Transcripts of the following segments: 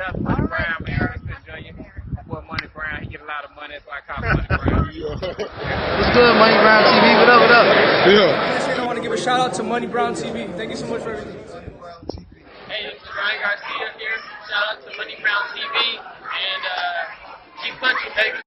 Shout out to Money Brown, man. Errol Spence Jr. Boy, Money Brown, he get a lot of money, that's why I call him Money Brown. What's good, Money Brown TV? What up, what up? Yeah. I want to give a shout out to Money Brown TV. Thank you so much for everything. Hey, this is Ryan Garcia here. Shout out to Money Brown TV. And keep punching, baby.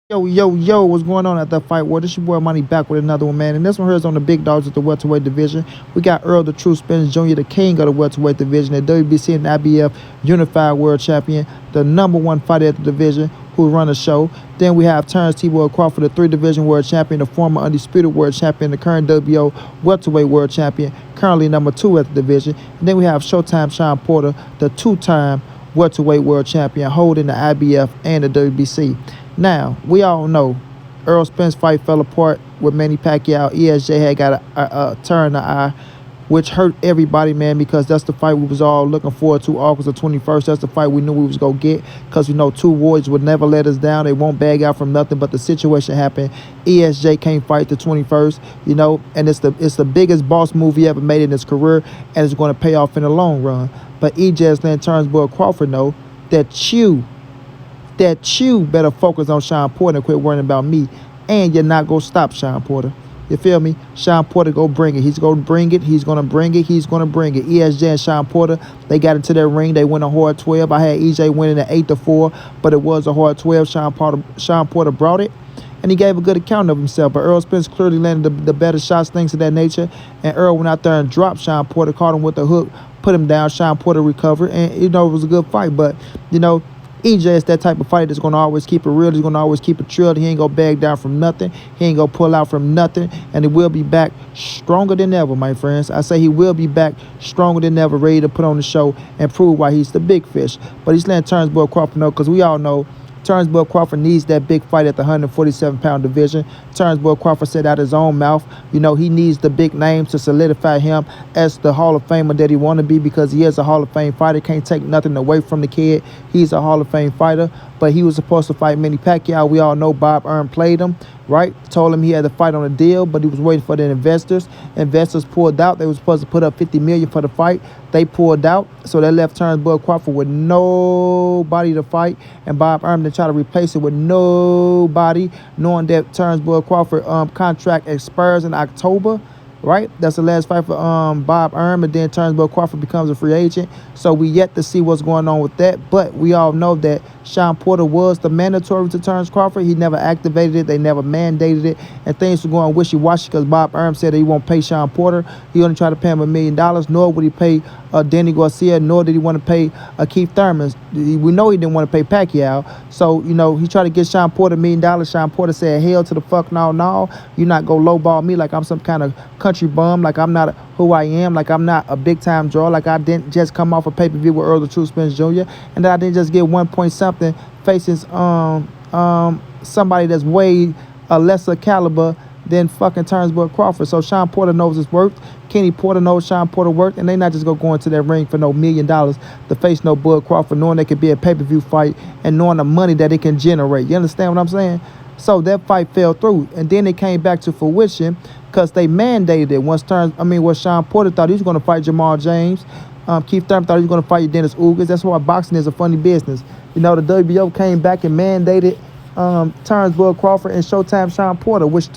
Yo, what's going on at that fight war? This your boy Money back with another one, man. And this one here is on the big dogs at the welterweight division. We got Errol the True Spence Jr., the king of the welterweight division, the WBC and IBF Unified World Champion, the #1 fighter at the division, who run the show. Then we have Terence Crawford, the 3-division world champion, the former undisputed world champion, the current WBO welterweight world champion, currently #2 at the division. And then we have Showtime Shawn Porter, the 2-time welterweight world champion, holding the IBF and the WBC. Now, we all know Errol Spence fight fell apart with Manny Pacquiao. ESJ had got a turn in the eye, which hurt everybody, man, because that's the fight we was all looking forward to, August the 21st. That's the fight we knew we was going to get, because we know two warriors would never let us down. They won't bag out from nothing, but the situation happened. ESJ can't fight the 21st, and it's the biggest boss move he ever made in his career, and it's going to pay off in the long run. But EJ's letting Terence Crawford know that you better focus on Shawn Porter and quit worrying about me. And you're not going to stop Shawn Porter. You feel me? Shawn Porter go bring it. He's going to bring it. He's going to bring it. He's going to bring it. ESJ and Shawn Porter, they got into their ring. They win a hard 12. I had EJ winning at 8-4, but it was a hard 12. Shawn Porter brought it, and he gave a good account of himself. But Errol Spence clearly landed the better shots, things of that nature. And Errol went out there and dropped Shawn Porter, caught him with a hook, put him down. Shawn Porter recovered, and, it was a good fight. But, EJ is that type of fighter that's going to always keep it real. He's going to always keep it trilled. He ain't going to bag down from nothing. He ain't going to pull out from nothing. And he will be back stronger than ever, my friends. I say he will be back stronger than ever, ready to put on the show and prove why he's the big fish. But he's letting Terence Crawford know, because we all know Terence Crawford needs that big fight at the 147-pound division. Terence Crawford said out his own mouth, he needs the big names to solidify him as the Hall of Famer that he want to be, because he is a Hall of Fame fighter. Can't take nothing away from the kid. He's a Hall of Fame fighter, but he was supposed to fight Manny Pacquiao. We all know Bob Earn played him, right? Told him he had to fight on a deal, but he was waiting for the investors. Investors pulled out. They were supposed to put up $50 million for the fight. They pulled out, so they left Terence Crawford with nobody to fight, and Bob Earn to try to replace it with nobody, knowing that Terence Crawford contract expires in October. Right, that's the last fight for Bob Earn, and then Terence Crawford becomes a free agent. So we yet to see what's going on with that. But we all know that Shawn Porter was the mandatory to Terence Crawford. He never activated it. They never mandated it, and things were going wishy-washy because Bob Earn said that he won't pay Shawn Porter. He only tried to pay him $1 million. Nor would he pay Danny Garcia. Nor did he want to pay Keith Thurman. We know he didn't want to pay Pacquiao. So he tried to get Shawn Porter $1 million. Shawn Porter said, "Hell to the fuck no. You're not gonna lowball me like I'm some kind of country bum, like I'm not who I am, like I'm not a big-time draw, like I didn't just come off a pay-per-view with Errol the True Spence Jr., and that I didn't just get 1 point something facing somebody that's way a lesser caliber than fucking Terence Crawford." So Shawn Porter knows his worth. Kenny Porter knows Shawn Porter worth, and they not just go into that ring for no $1 million to face no Bud Crawford, knowing they could be a pay-per-view fight and knowing the money that it can generate. You understand what I'm saying? So that fight fell through, and then it came back to fruition because they mandated it. Once Shawn Porter thought he was going to fight Jamal James, Keith Thurman thought he was going to fight Dennis Ugas. That's why boxing is a funny business. The WBO came back and mandated Terence Crawford and Showtime Shawn Porter, which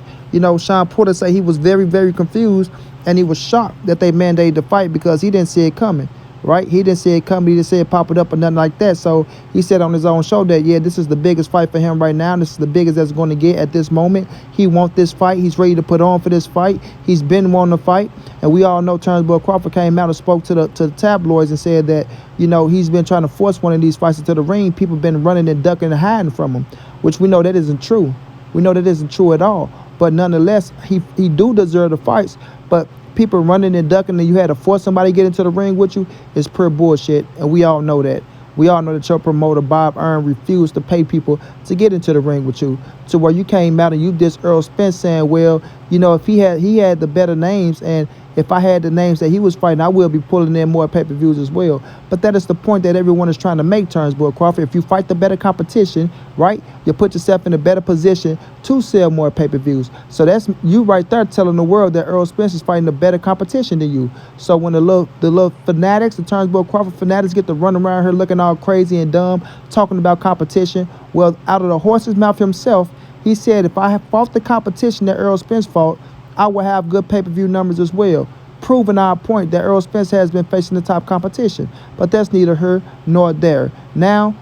Shawn Porter said he was very, very confused, and he was shocked that they mandated the fight because he didn't see it coming. Right? He didn't see it coming. He didn't see it pop it up or nothing like that. So he said on his own show that, this is the biggest fight for him right now. This is the biggest that's going to get at this moment. He wants this fight. He's ready to put on for this fight. He's been wanting to fight. And we all know Terence Crawford came out and spoke to the tabloids and said that, he's been trying to force one of these fights into the ring. People have been running and ducking and hiding from him, which we know that isn't true. We know that isn't true at all. But nonetheless, he do deserve the fights. But people running and ducking and you had to force somebody to get into the ring with you is pure bullshit, and we all know that. We all know that your promoter, Bob Earn, refused to pay people to get into the ring with you, to where you came out and you dissed Errol Spence saying, well, if he had the better names and If I had the names that he was fighting, I will be pulling in more pay-per-views as well. But that is the point that everyone is trying to make, Turnbull Crawford. If you fight the better competition, right, you put yourself in a better position to sell more pay-per-views. So that's you right there telling the world that Errol Spence is fighting a better competition than you. So when the little fanatics, the Turnbull Crawford fanatics get to run around here looking all crazy and dumb, talking about competition, well, out of the horse's mouth himself, he said, if I had fought the competition that Errol Spence fought, I will have good pay-per-view numbers as well, proving our point that Errol Spence has been facing the top competition. But that's neither here nor there. Now,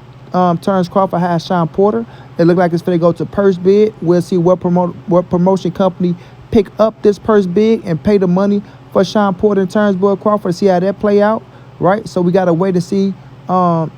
Terence Crawford has Shawn Porter. It looked like it's going to go to purse bid. We'll see what promotion company pick up this purse bid and pay the money for Shawn Porter and Turnbull Crawford. See how that play out, right? So we got to wait to see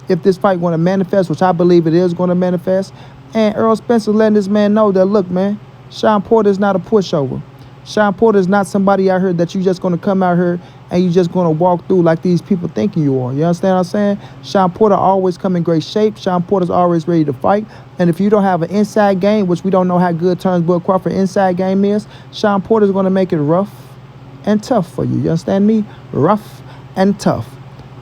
if this fight going to manifest, which I believe it is going to manifest. And Errol Spence is letting this man know that, look, man, Shawn Porter is not a pushover. Shawn Porter is not somebody out here that you just going to come out here and you just going to walk through like these people thinking you are. You understand what I'm saying? Shawn Porter always come in great shape. Shawn Porter's always ready to fight. And if you don't have an inside game, which we don't know how good Turnbull Crawford inside game is, Shawn Porter's going to make it rough and tough for you. You understand me? Rough and tough.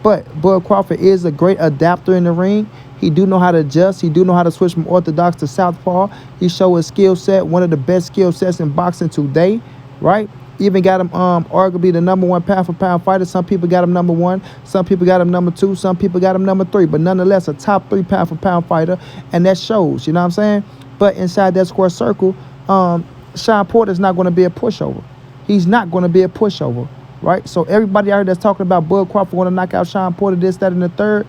But Bud Crawford is a great adapter in the ring. He do know how to adjust. He do know how to switch from orthodox to southpaw. He showed his skill set, one of the best skill sets in boxing today, right? Even got him arguably the number one pound-for-pound fighter. Some people got him number one. Some people got him number two. Some people got him number three. But nonetheless, a top 3 pound-for-pound fighter, and that shows, you know what I'm saying? But inside that square circle, Shawn Porter's not going to be a pushover. He's not going to be a pushover, right? So everybody out here that's talking about Bud Crawford going to knock out Shawn Porter, this, that, and the third,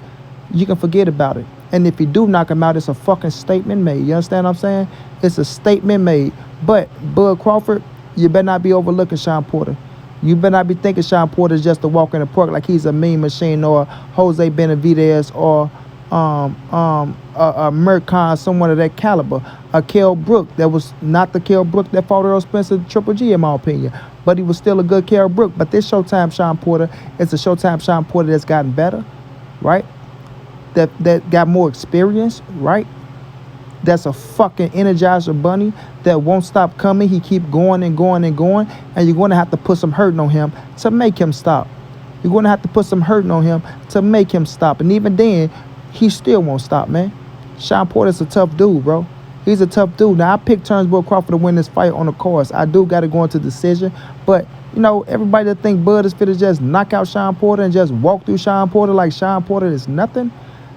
you can forget about it. And if you do knock him out, it's a fucking statement made. You understand what I'm saying? It's a statement made. But Bud Crawford, you better not be overlooking Shawn Porter. You better not be thinking Shawn Porter is just a walk in the park like he's a mean machine or Jose Benavidez or a Mercon, someone of that caliber. A Kell Brook that was not the Kell Brook that fought Errol Spence at Triple G in my opinion. But he was still a good Kell Brook. But this Showtime Shawn Porter, it's a Showtime Shawn Porter that's gotten better, right? That got more experience, right? That's a fucking Energizer bunny that won't stop coming. He keep going and going and going. And you're going to have to put some hurting on him to make him stop. You're going to have to put some hurting on him to make him stop. And even then, he still won't stop, man. Shawn Porter's a tough dude, bro. He's a tough dude. Now, I picked Turnbull Crawford to win this fight on the course. I do got to go into decision. But, you know, everybody that think Bud is fit to just knock out Shawn Porter and just walk through Shawn Porter like Shawn Porter is nothing,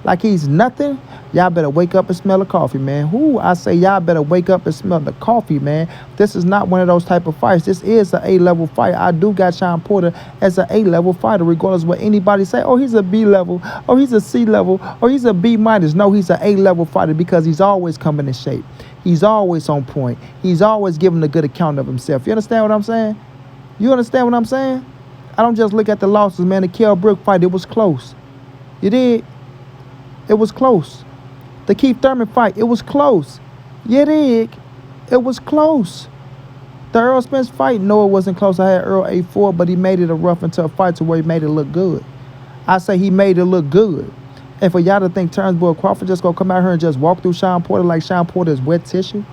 like he's nothing, y'all better wake up and smell the coffee, man. I say y'all better wake up and smell the coffee, man. This is not one of those type of fights. This is an A-level fight. I do got Shawn Porter as an A-level fighter, regardless of what anybody say. Oh, he's a B-level. Oh, he's a C-level. Or he's a B-minus. No, he's an A-level fighter because he's always coming in shape. He's always on point. He's always giving a good account of himself. You understand what I'm saying? You understand what I'm saying? I don't just look at the losses, man. The Kell Brook fight, it was close. You did? It was close. The Keith Thurman fight, it was close. You dig? It was close. The Errol Spence fight, no, it wasn't close. I had Earl 8-4, but he made it a rough and tough fight to where he made it look good. I say he made it look good. And for y'all to think Turnbull Crawford just gonna come out here and just walk through Shawn Porter like Shawn Porter is wet tissue,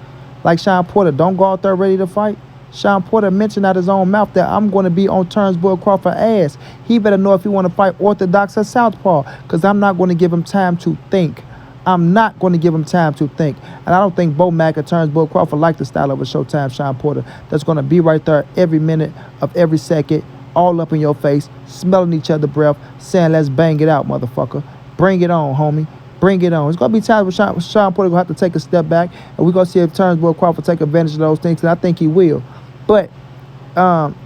like Shawn Porter don't go out there ready to fight. Shawn Porter mentioned out his own mouth that I'm going to be on Turnbull Crawford's ass. He better know if he want to fight orthodox or southpaw, because I'm not going to give him time to think. I'm not going to give him time to think. And I don't think Bo Mack or Turnbull Crawford like the style of a Showtime Shawn Porter that's going to be right there every minute of every second, all up in your face, smelling each other's breath, saying, let's bang it out, motherfucker. Bring it on, homie. Bring it on. It's going to be times where Shawn Porter going to have to take a step back, and we're going to see if Turnbull Crawford take advantage of those things, and I think he will. But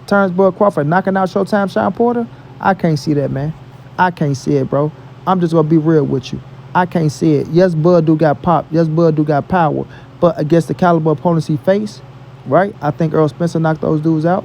Turnbull Crawford knocking out Showtime Shawn Porter, I can't see that, man. I can't see it, bro. I'm just going to be real with you. I can't see it. Yes, Bud do got pop. Yes, Bud do got power. But against the caliber opponents he faced, right, I think Errol Spencer knocked those dudes out.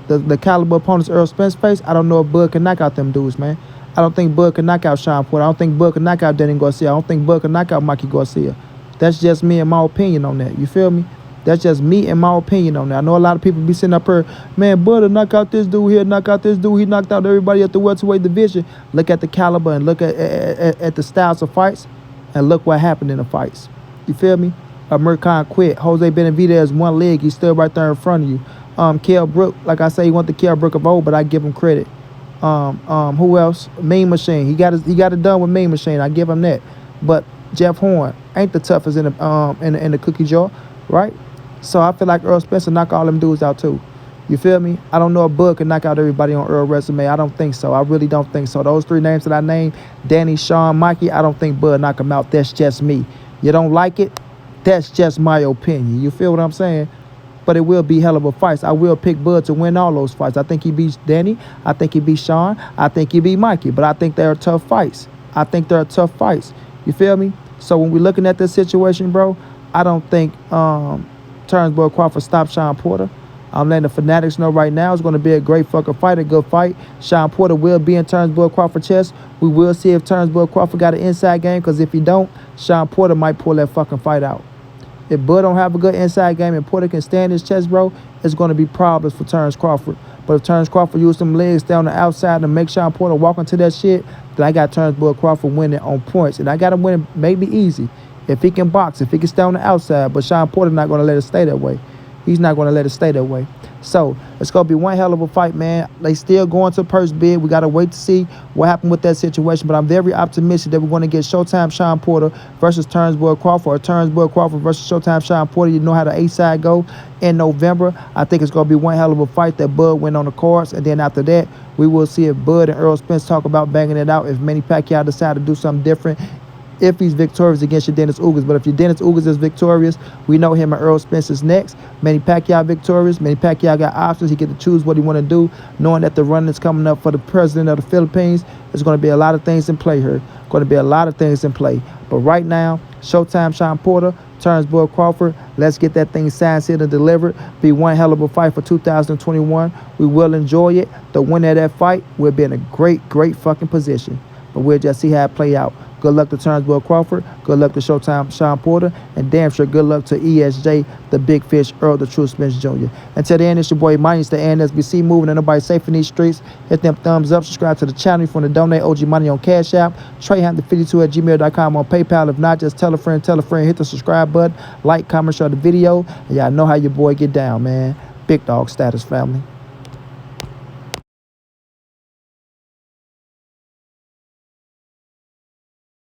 The caliber opponents Errol Spence faced, I don't know if Bud can knock out them dudes, man. I don't think Bud can knock out Shawn Porter. I don't think Bud can knock out Danny Garcia. I don't think Bud can knock out Mikey Garcia. That's just me and my opinion on that. You feel me? That's just me and my opinion on that. I know a lot of people be sitting up here, man, Bud will knock out this dude here, knock out this dude. He knocked out everybody at the welterweight division. Look at the caliber and look at the styles of fights, and look what happened in the fights. You feel me? Mercon quit. Jose Benavidez, one leg, he's still right there in front of you. Kell Brook, like I say, he want the Kell Brook of old, but I give him credit. Who else? Mean Machine. He got it done with Mean Machine. I give him that. But Jeff Horn ain't the toughest in the cookie jar, right? So I feel like Errol Spence will knock all them dudes out too. You feel me? I don't know if Bud can knock out everybody on Earl's resume. I don't think so. I really don't think so. Those 3 names that I named, Danny, Shawn, Mikey, I don't think Bud knock them out. That's just me. You don't like it? That's just my opinion. You feel what I'm saying? But it will be hell of a fight. I will pick Bud to win all those fights. I think he beats Danny. I think he beats Shawn. I think he beats Mikey. But I think they're tough fights. You feel me? So when we're looking at this situation, bro, I don't think Terence Crawford stopped Shawn Porter. I'm letting the fanatics know right now it's going to be a great fucking fight, a good fight. Shawn Porter will be in Terence Crawford's chest. We will see if Terence Crawford got an inside game, because if he don't, Shawn Porter might pull that fucking fight out. If Bud don't have a good inside game and Porter can stand his chest, bro, it's going to be problems for Terence Crawford. But if Terence Crawford use them legs down the outside and make Shawn Porter walk into that shit, then I got Terence Crawford winning on points. And I got him winning maybe easy. If he can box, if he can stay on the outside. But Shawn Porter not going to let it stay that way. He's not going to let it stay that way. So it's going to be one hell of a fight, man. They still going to purse bid. We got to wait to see what happened with that situation. But I'm very optimistic that we're going to get Showtime Shawn Porter versus Terence Crawford, or Terence Crawford versus Showtime Shawn Porter. You know how the A-side go in November. I think it's going to be one hell of a fight that Bud went on the cards. And then after that, we will see if Bud and Errol Spence talk about banging it out. If Manny Pacquiao decide to do something different, if he's victorious against your Dennis Ugas. But if your Dennis Ugas is victorious, we know him and Errol Spence is next. Manny Pacquiao victorious. Manny Pacquiao got options. He get to choose what he want to do, knowing that the run is coming up for the president of the Philippines. There's going to be a lot of things in play here. Going to be a lot of things in play. But right now, Showtime Shawn Porter, Terence Crawford, let's get that thing signed, sealed, and delivered. Be one hell of a fight for 2021. We will enjoy it. The winner of that fight will be in a great fucking position. But we'll just see how it play out. Good luck to Terence Crawford. Good luck to Showtime Shawn Porter. And damn sure good luck to ESJ, the Big Fish, Errol the True Spence Jr. Until then, it's your boy Money. It's the NSBC moving. And nobody safe in these streets. Hit them thumbs up. Subscribe to the channel if you want to donate OG Money on Cash App. TreyHampton52@gmail.com on PayPal. If not, just tell a friend. Hit the subscribe button. Like, comment, share the video. And y'all know how your boy get down, man. Big dog status, family.